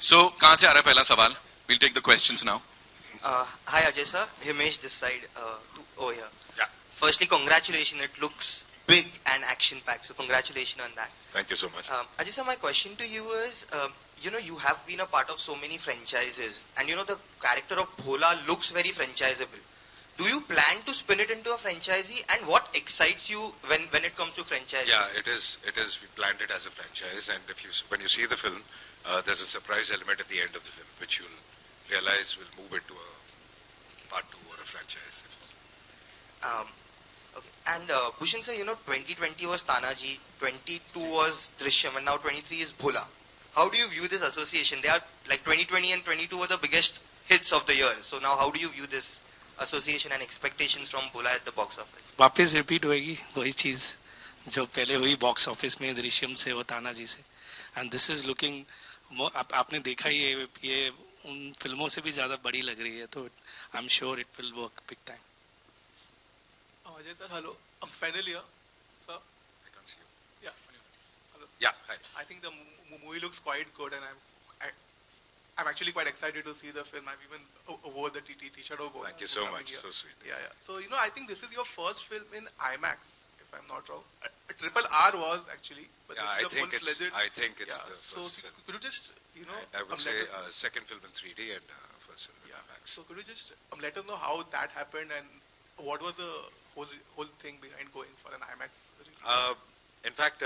So, कहाँ से आ रहा है पहला सवाल? We'll take the questions now. Hi Ajay sir, Himesh this side. Oh yeah. Yeah. Firstly, congratulations. It looks big and action-packed. So congratulations on that. Thank you so much. Ajay sir, my question to you is, you have been a part of so many franchises, and the character of Bholaa looks very franchisable. Do you plan to spin it into a franchisee, and what excites you when it comes to franchises? Yeah, it is. We planned it as a franchise, and when you see the film, there's a surprise element at the end of the film, which you'll realize will move into a part 2 or a franchise. Okay. And Bhushan sir, 2020 was Tanaji, 22 was Drishyam, and now 23 is Bholaa. How do you view this association? They are like 2020 and 22 were the biggest hits of the year. So now how do you view this association and expectations from Bholaa at the box office? वापस repeat होएगी वही चीज जो पहले हुई box office में दृश्यम से वो तानाजी से. एंड दिस इज लुकिंग, आपने देखा ये उन फिल्मों से भी ज्यादा बड़ी लग रही है, तो I am sure it will work big time. Ajay sir, hello. I'm final here, sir. I can't see you. Yeah. Hello. Yeah, hi. I think the movie looks quite good, and I'm actually quite excited to see the film. I've even wore the t-shirt of Bholaa. Thank you so much. So sweet. Yeah. So I think this is your first film in IMAX, if I'm not wrong. Triple R was actually, but Yeah, this is a full-fledged. I think it's the So first film. could you just And I would say second film in 3D and first film in IMAX. So could you just let us know how that happened and what was the whole thing behind going for an IMAX release? In fact,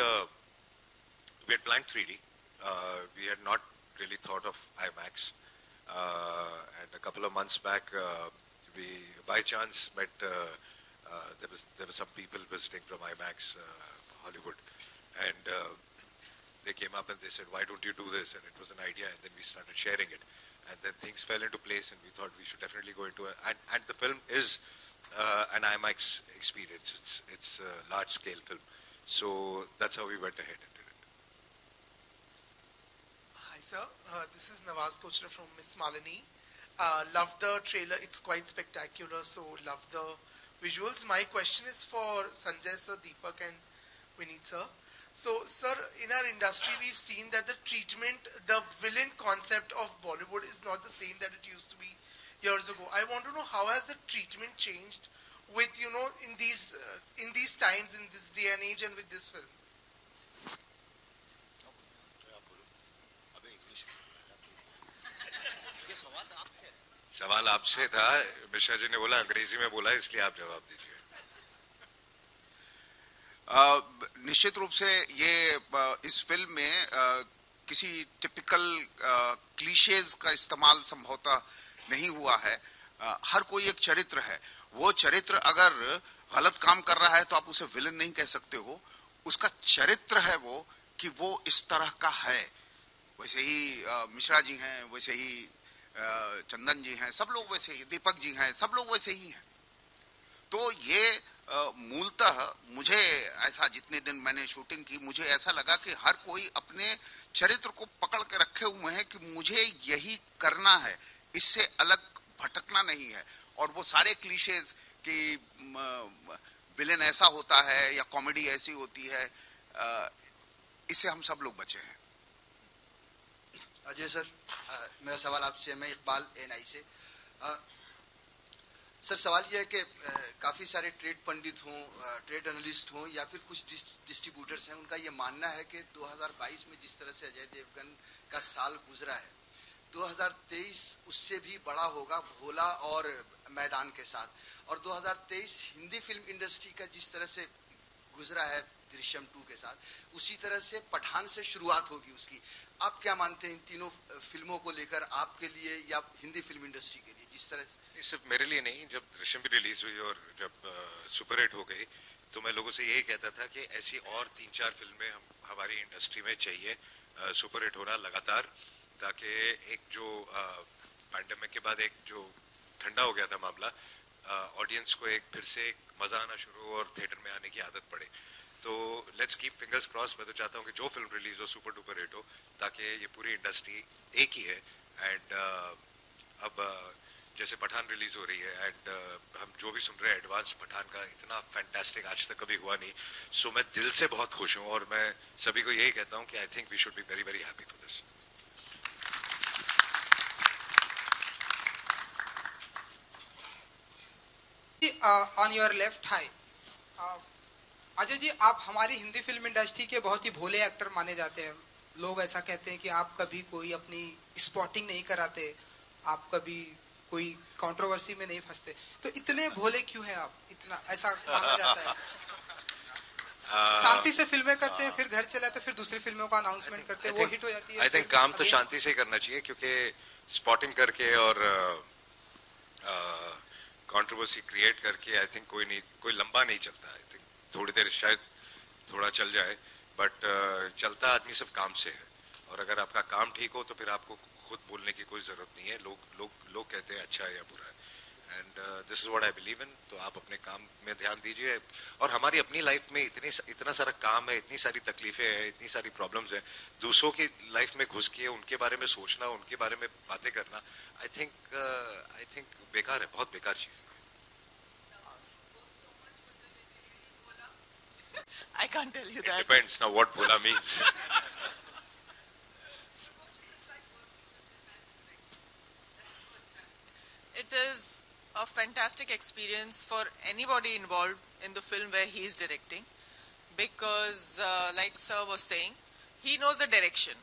we had planned 3D. We had not really thought of IMAX. And a couple of months back, we by chance met. There were some people visiting from IMAX Hollywood, and they came up and they said, "Why don't you do this?" And it was an idea, and then we started sharing it, and then things fell into place, and we thought we should definitely go into it. And the film is an IMAX experience. It's a large-scale film, so that's how we went ahead and did it. Hi sir, this is Nawaz Kochra from Miss Malini. Love the trailer, it's quite spectacular, so love the visuals. My question is for Sanjay sir, Deepak and Vineet sir. So sir, in our industry we've seen that the villain concept of Bollywood is not the same that it used to be years ago. I want to know how has the treatment changed with in these times, in this day and age, and with this film. सवाल आपसे था, मिश्रा जी ने बोला अंग्रेजी में बोला, इसलिए आप जवाब दीजिए. निश्चित रूप से ये इस फिल्म में किसी टिपिकल क्लीशेज का इस्तेमाल संभवतः नहीं हुआ है. हर कोई एक चरित्र है. वो चरित्र अगर गलत काम कर रहा है तो आप उसे विलन नहीं कह सकते हो. उसका चरित्र है वो कि वो इस तरह का है. वैसे ही मिश्रा जी हैं, वैसे ही चंदन जी हैं, सब लोग वैसे ही, दीपक जी हैं, सब लोग वैसे ही हैं. तो ये मूलतः मुझे ऐसा, जितने दिन मैंने शूटिंग की, मुझे ऐसा लगा कि हर कोई अपने चरित्र को पकड़ के रखे हुए हैं कि मुझे यही करना है, इससे अलग भटकना नहीं है. और वो सारे क्लीशेज कि विलेन ऐसा होता है या कॉमेडी ऐसी होती है, इससे हम सब लोग बचे हैं. अजय सर, मेरा सवाल आपसे, मैं इकबाल एनआई से. सर सवाल यह है कि काफ़ी सारे ट्रेड पंडित हों, ट्रेड एनालिस्ट हों, या फिर कुछ डिस्ट्रीब्यूटर्स हैं, उनका ये मानना है कि 2022 में जिस तरह से अजय देवगन का साल गुजरा है, 2023 उससे भी बड़ा होगा भोला और मैदान के साथ. और 2023 हिंदी फिल्म इंडस्ट्री का जिस तरह से गुजरा है दृश्यम 2 के साथ, उसी तरह से पठान से शुरुआत होगी उसकी. आप क्या मानते हैं इन तीनों फिल्मों को लेकर, आपके लिए या हिंदी फिल्म इंडस्ट्री के लिए, जिस तरह से? सिर्फ मेरे लिए नहीं, जब दृश्यम भी रिलीज हुई और जब सुपरहिट हो गई, तो मैं लोगों से यही कहता था कि ऐसी और 3-4 फिल्में हमारी इंडस्ट्री में चाहिए, सुपरहिट होना लगातार, ताकि एक जो पैंडेमिक के बाद एक जो ठंडा हो गया था मामला, ऑडियंस को एक फिर से एक मजा आना शुरू हो और थिएटर में आने की आदत पड़े. तो लेट्स कीप फिंगर्स क्रॉस. मैं तो चाहता हूँ कि जो फिल्म रिलीज हो सुपर डुपर हिट हो, ताकि ये पूरी इंडस्ट्री एक ही है. एंड अब जैसे पठान रिलीज हो रही है, एंड हम जो भी सुन रहे हैं एडवांस पठान का, इतना फैंटास्टिक आज तक कभी हुआ नहीं. सो मैं दिल से बहुत खुश हूँ, और मैं सभी को यही कहता हूँ कि I think we should be very very happy for this. on your left. Hi. Ajay ji, आप हमारी हिंदी फिल्म इंडस्ट्री के बहुत ही भोले एक्टर माने जाते हैं. लोग ऐसा कहते हैं कि आप कभी कोई अपनी स्पॉटिंग नहीं कराते, आप कभी कोई कंट्रोवर्सी में नहीं फंसते. तो इतने भोले क्यों हैं आप? इतना ऐसा माना जाता है. शांति से फिल्में करते हैं, फिर घर चले आते, फिर दूसरी फिल्मों का अनाउंसमेंट करते हैं, वो हिट हो जाती है. आई थिंक काम तो शांति से ही करना चाहिए, क्योंकि स्पॉटिंग करके और कंट्रोवर्सी क्रिएट करके आई थिंक कोई लंबा नहीं चलता. आई थिंक थोड़ी देर शायद थोड़ा चल जाए, बट चलता आदमी सिर्फ काम से है. और अगर आपका काम ठीक हो तो फिर आपको खुद बोलने की कोई जरूरत नहीं है. लोग कहते हैं अच्छा है या बुरा है, and this is what I believe in. तो आप अपने काम में ध्यान दीजिए. और हमारी अपनी लाइफ में इतना सारा काम है, इतनी सारी तकलीफें हैं, इतनी सारी प्रॉब्लम्स हैं. दूसरों की लाइफ में घुस के उनके बारे में सोचना, उनके बारे में बातें करना, आई थिंक बेकार है, बहुत बेकार चीज है. I can't tell you that. It depends now what Bholaa means. It is a fantastic experience for anybody involved in the film where he is directing, because like sir was saying, he knows the direction.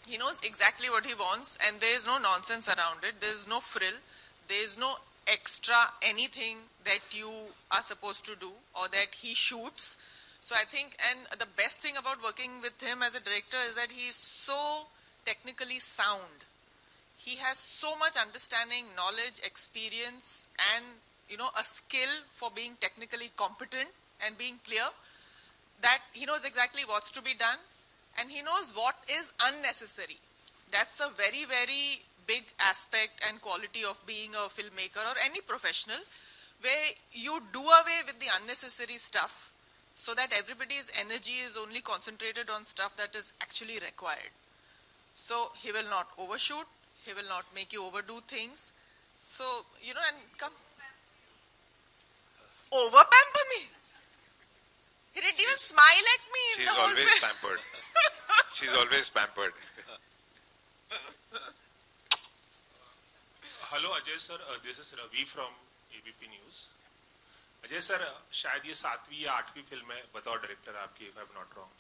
He knows exactly what he wants, and there is no nonsense around it. There is no frill. There is no extra anything that you are supposed to do or that he shoots. So I think, and the best thing about working with him as a director is that he is so technically sound. He has so much understanding, knowledge, experience, and a skill for being technically competent and being clear, that he knows exactly what's to be done, and he knows what is unnecessary. That's a very, very big aspect and quality of being a filmmaker or any professional, where you do away with the unnecessary stuff so that everybody's energy is only concentrated on stuff that is actually required. So he will not overshoot, he will not make you overdo things. So, and come over pamper me. He didn't even smile at me in the whole Always film. pampered. She's always pampered. Hello Ajay sir, this is Ravi from ABP News. Ajay sir, शायद ये 7वीं या 8वीं film है बतौर director आपकी, if I am not wrong.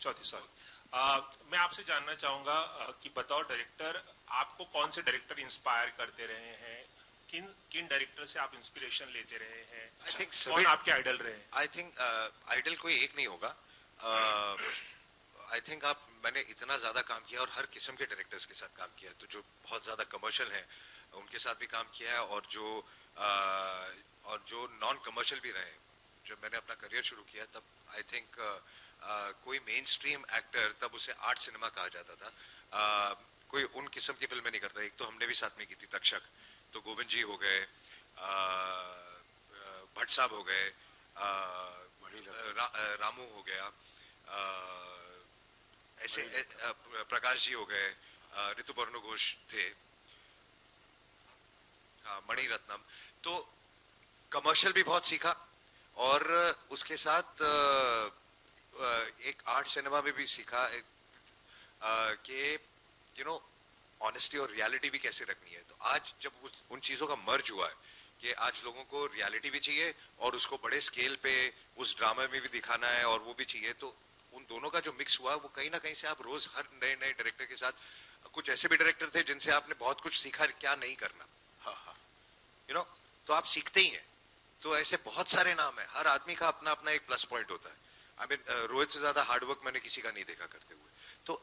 चौथी sorry. मैं आपसे जानना चाहूंगा कि बतौर डायरेक्टर आपको कौन से डायरेक्टर इंस्पायर करते रहे हैं, किन डायरेक्टर से आप इंस्पिरेशन लेते रहे हैं, कौन आपके आइडल रहे हैं? आई थिंक आइडल कोई एक नहीं होगा. आई थिंक मैंने इतना ज्यादा काम किया और हर किस्म के डायरेक्टर्स के साथ काम किया, तो जो बहुत ज्यादा कमर्शियल हैं उनके साथ भी काम किया है, और जो नॉन कमर्शियल भी रहे. जब मैंने अपना करियर शुरू किया तब आई थिंक कोई मेन स्ट्रीम एक्टर, तब उसे आर्ट सिनेमा कहा जाता था, कोई उन किस्म की फिल्में नहीं करता. एक तो हमने भी साथ में की थी तक्षक, तो गोविंद जी हो गए, भट्ट साहब हो गए, रामू हो गया, ऐसे प्रकाश जी हो गए, ऋतुपर्णो घोष थे, मणि रत्नम. तो कमर्शियल भी बहुत सीखा, और उसके साथ एक आर्ट सिनेमा में भी सीखा कि ऑनेस्टी और रियलिटी भी कैसे रखनी है. तो आज जब उन चीजों का मर्ज हुआ है कि आज लोगों को रियलिटी भी चाहिए और उसको बड़े स्केल पे उस ड्रामा में भी दिखाना है और वो भी चाहिए, तो उन दोनों का जो मिक्स हुआ वो कहीं ना कहीं से आप रोज हर नए डायरेक्टर के साथ, कुछ ऐसे भी डायरेक्टर थे जिनसे आपने बहुत कुछ सीखा क्या नहीं करना, तो आप सीखते ही हैं. तो ऐसे बहुत सारे नाम है, हर आदमी का अपना अपना एक प्लस पॉइंट होता है. आई मीन रोहित से ज्यादा हार्डवर्क मैंने किसी का नहीं देखा करते हुए. तो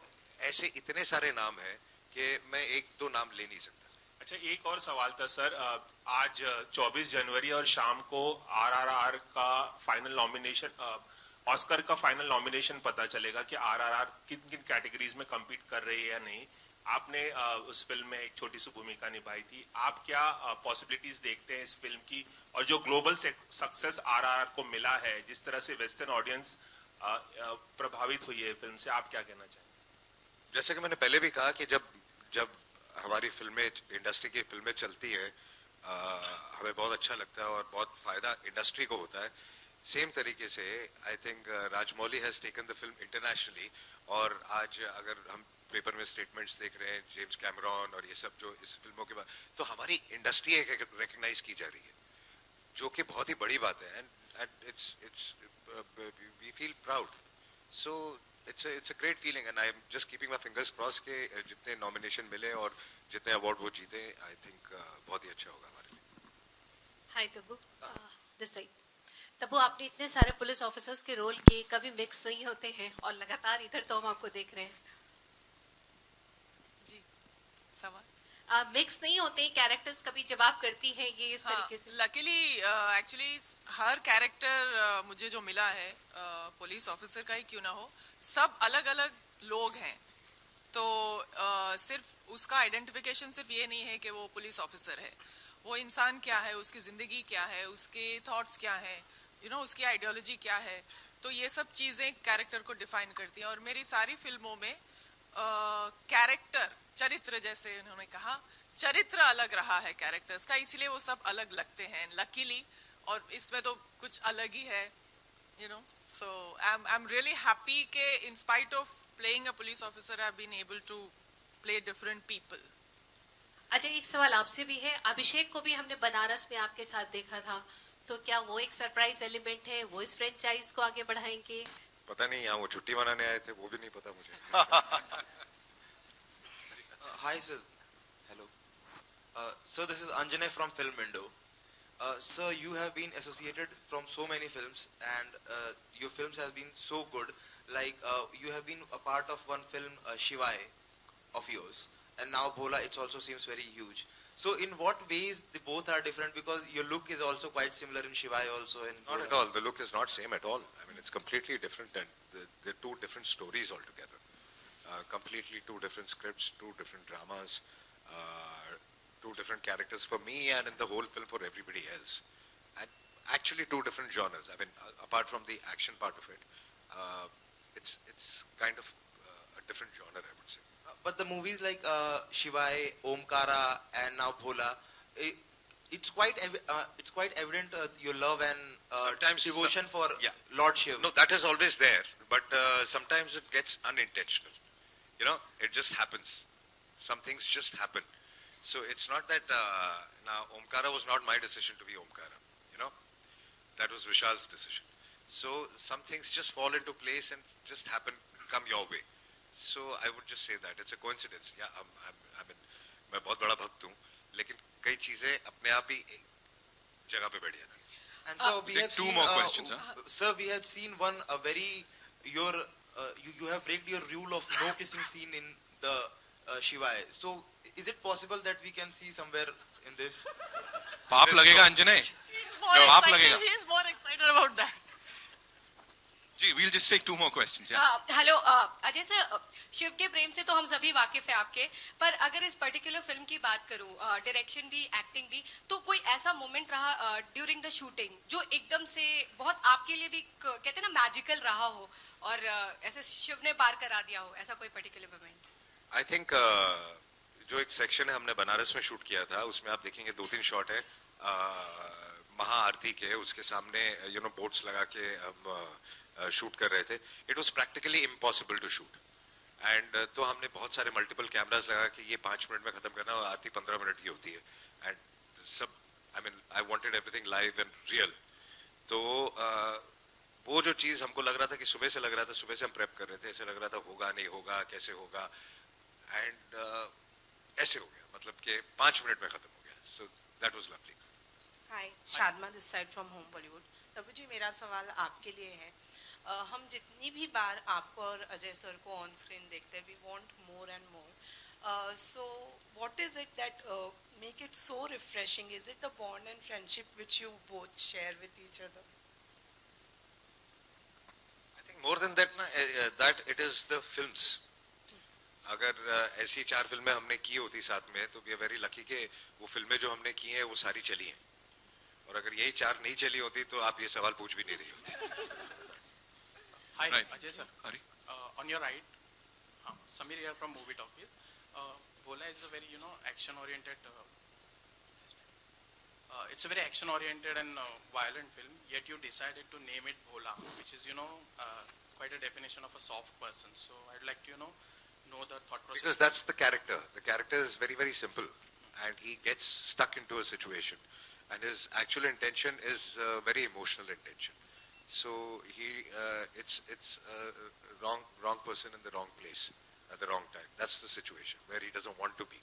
ऐसे इतने सारे नाम है कि मैं एक दो नाम ले नहीं सकता. अच्छा, एक और सवाल था सर. आज 24 जनवरी और शाम को RRR का फाइनल नॉमिनेशन, ऑस्कर का फाइनल नॉमिनेशन पता चलेगा कि RRR किन किन कैटेगरीज में कम्पीट कर रही है या नहीं. आपने उस फिल्म में एक छोटी सी भूमिका निभाई थी. आप क्या पॉसिबिलिटीज देखते हैं इस फिल्म की, और जो ग्लोबल सक्सेस RRR को मिला है, जिस तरह से वेस्टर्न ऑडियंस प्रभावित हुई है फिल्म से, आप क्या कहना चाहेंगे? जैसे कि मैंने पहले भी कहा कि जब हमारी फिल्में, इंडस्ट्री की फिल्में चलती है, हमें बहुत अच्छा लगता है और बहुत फायदा इंडस्ट्री को होता है. सेम तरीके से I think Rajamouli has taken the film internationally, और आज अगर हम पेपर में स्टेटमेंट्स देख रहे हैं जेम्स कैमरॉन और ये सब जो इस फिल्मों के बाद, तो हमारी इंडस्ट्री एक रिकग्नाइज की जा रही है, जो कि बहुत ही बड़ी बात है, and it's we feel proud. So it's a great feeling, and I am just keeping my fingers cross के जितने नॉमिनेशन मिले और जितने अवार्ड वो जीते, आई थिंक बहुत ही अच्छा होगा हमारे लिए. हाय तब्बू, दिस साइड. तब्बू, आपने इतने सारे पुलिस ऑफिसर्स के रोल किए, कभी मिक्स नहीं होते हैं, और लगातार इधर तो हम आपको देख रहे हैं. जी, सवाल मिक्स नहीं होते कैरेक्टर्स कभी जब आप करती हैं ये इस तरीके से? लकीली एक्चुअली हर कैरेक्टर मुझे जो मिला है पुलिस ऑफिसर का ही क्यों ना हो, सब अलग अलग लोग हैं. तो सिर्फ उसका आइडेंटिफिकेशन सिर्फ ये नहीं है कि वो पुलिस ऑफिसर है, वो इंसान क्या है, उसकी ज़िंदगी क्या है, उसके थॉट्स क्या हैं, उसकी आइडियोलॉजी क्या है. तो ये सब चीज़ें कैरेक्टर को डिफाइन करती हैं. और मेरी सारी फिल्मों में कैरेक्टर, चरित्र, जैसे उन्होंने कहा, चरित्र अलग रहा है कैरेक्टर्स का, इसलिए वो सब अलग लगते हैं लकीली. और इसमें तो कुछ अलग ही है, so I'm really happy ke in spite of playing a police officer I've been able to play different people. Ajay, एक सवाल आपसे भी है. अभिषेक को भी हमने बनारस में आपके साथ देखा था, तो क्या वो एक सरप्राइज एलिमेंट है, वो इस फ्रेंचाइज को आगे बढ़ाएंगे? पता नहीं, यहाँ वो छुट्टी मनाने आए थे, वो भी नहीं पता मुझे. Hi sir, hello. So this is Anjanay from Film Window. Sir, you have been associated from so many films, and your films have been so good. Like you have been a part of one film, Shivai, of yours, and now Bholaa. It also seems very huge. So in what ways they both are different? Because your look is also quite similar in Shivai also. In Not at all. The look is not same at all. I mean, it's completely different, and they're two different stories altogether. Completely two different scripts, two different dramas. Two different characters for me and in the whole film for everybody else, and actually two different genres. I mean, apart from the action part of it, it's kind of a different genre, I would say. But the movies like Shivai, Omkara, and now Bholaa, it's quite evident your love and Sometimes devotion for yeah. Lord Shiv. No, that is always there, but sometimes it gets unintentional. It just happens. Some things just happen. So it's not that now Omkara was not my decision to be Omkara, that was Vishal's decision. So some things just fall into place and just happen, come your way. So I would just say that it's a coincidence. Yeah, I mean, मैं बहुत बड़ा भक्त हूँ, लेकिन कई चीजें अपने आप ही एक जगह पे बैठ जाती हैं. And so we have two seen, more questions, sir, we have seen one you have break your rule of no kissing scene in the Shivai. So is it possible that we can see somewhere in this? पाप लगेगा अंजने. पाप लगेगा. He's more excited about that. जी, we'll just take two more questions. Yeah. Hello Ajay sir, Shiv के प्रेम से तो हम सभी वाकिफ है आपके, पर अगर इस पर्टिकुलर फिल्म की बात करूं, डायरेक्शन भी, एक्टिंग भी, तो कोई ऐसा मोमेंट रहा ड्यूरिंग द शूटिंग जो एकदम से बहुत आपके लिए भी कहते हैं ना मैजिकल रहा हो, और ऐसे शिव ने पार करा दिया हो, ऐसा कोई पर्टिकुलर मोमेंट? आई थिंक जो एक सेक्शन है हमने बनारस में शूट किया था, उसमें आप देखेंगे 2-3 शॉट है महाआरती के, उसके सामने बोट्स लगा के हम शूट कर रहे थे. It was practically impossible to shoot, and तो हमने बहुत सारे मल्टीपल कैमरास लगा के ये 5 मिनट में खत्म करना, और आरती 15 मिनट की होती है, एंड सब I mean I wanted everything live and real. तो वो जो चीज हमको लग रहा था कि सुबह से लग रहा था, सुबह से हम प्रेप कर रहे थे, ऐसे लग रहा था होगा नहीं होगा, कैसे होगा, एंड ऐसे हो गया, मतलब कि 5 मिनट में खत्म हो गया. So that was lovely. Hi, Shadma this side from home Bollywood. Tabu ji, मेरा सवाल आपके लिए है. हम जितनी भी बार आपको और अजय सर को ऑन स्क्रीन देखते हैं, we want more and more. So what is it that make it so refreshing? Is it the bond and friendship which you both share with each other? I think more than that ना, that it is the films. अगर ऐसी 4 फिल्में हमने की होती साथ में, तो वी आर वेरी लकी कि वो फिल्में जो हमने की हैं वो सारी चली हैं, और अगर यही 4 नहीं चली होती तो आप ये सवाल पूछ भी नहीं रही होती. Hi, Right. Ajay sir. Hari. On your right, Samir here from Movie Talkies. Bholaa is a very action-oriented. It's a very action-oriented and violent film, yet you decided to name it Bholaa, which is, quite a definition of a soft person. So I'd like to, know the thought process. Because that's the character. The character is very, very simple. And he gets stuck into a situation. And his actual intention is a very emotional intention. So it's a wrong person in the wrong place at the wrong time. That's the situation where he doesn't want to be.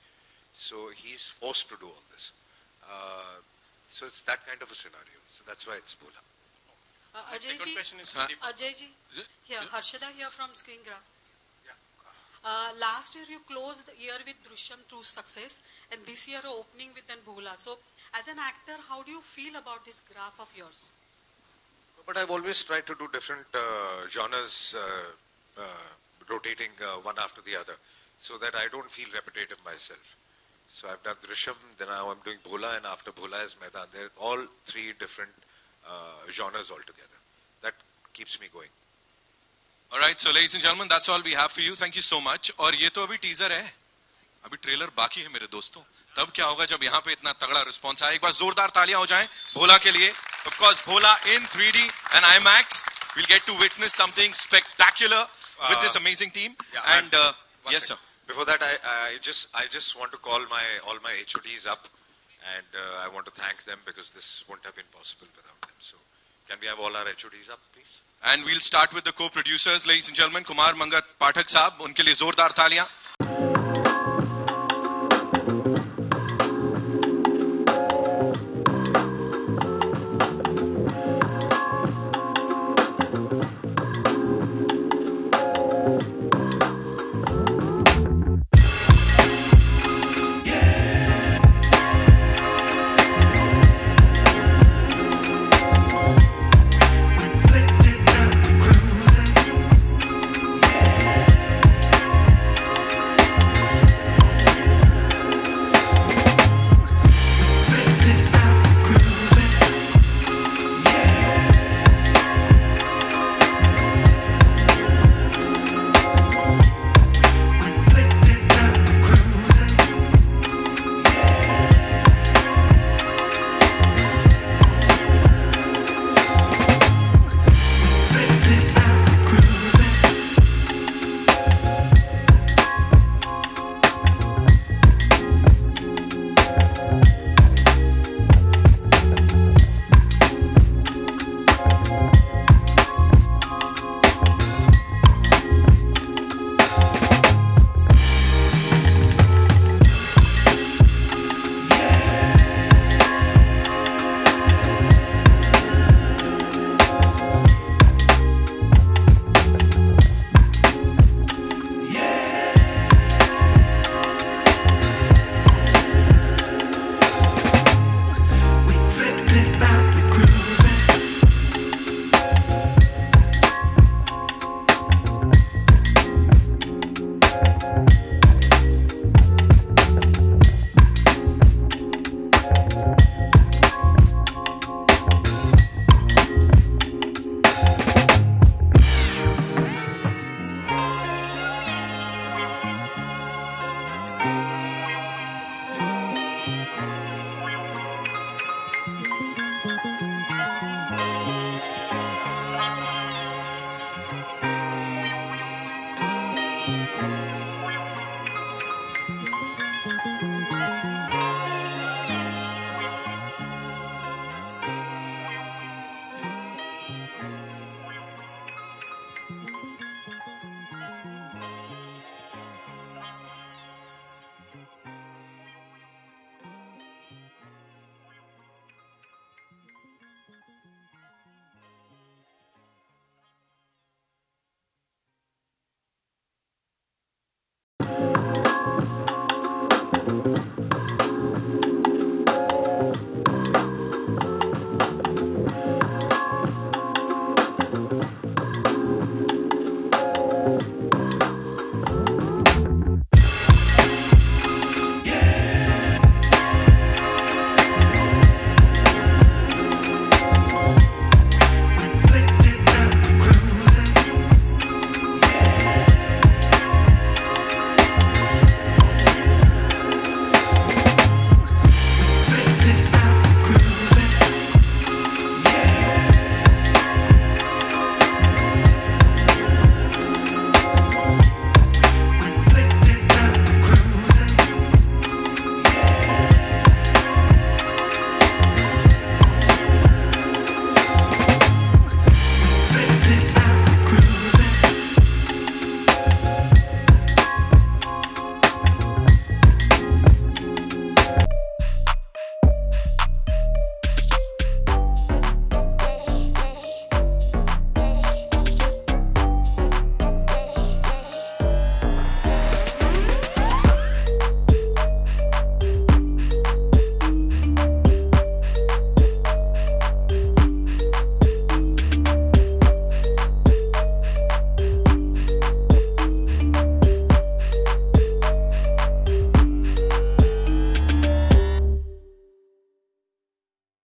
So he's forced to do all this. So it's that kind of a scenario. So that's why it's Bholaa. My second question is Ajay ji, here, Harshada here from Screen Graph. Last year you closed the year with Drishyam 2 success, and this year opening with an Bholaa. So, as an actor, how do you feel about this graph of yours? But I've always tried to do different genres, rotating one after the other, so that I don't feel repetitive myself. So I've done Drishyam, then now I'm doing Bholaa, and after Bholaa is Maidan. They're all three different genres altogether. That keeps me going. All right, so ladies and gentlemen, that's all we have for you. Thank you so much. और ये तो अभी teaser है, अभी trailer बाकी है मेरे दोस्तों. तब क्या होगा जब यहाँ पे इतना तगड़ा रिस्पॉन्स आए? एक बार जोरदार तालियां हो जाएं भोला के लिए. Of course, Bholaa in 3D and IMAX. We'll get to witness something spectacular with this amazing team. Yeah, and yes, sir. Before that, I just want to call all my HODs up, and I want to thank them because this wouldn't have been possible without them. So, can we have all our HODs up, please? And we'll start with the co-producers, ladies and gentlemen. Kumar Mangat Pathak Saab, उनके लिए जोरदार तालियां.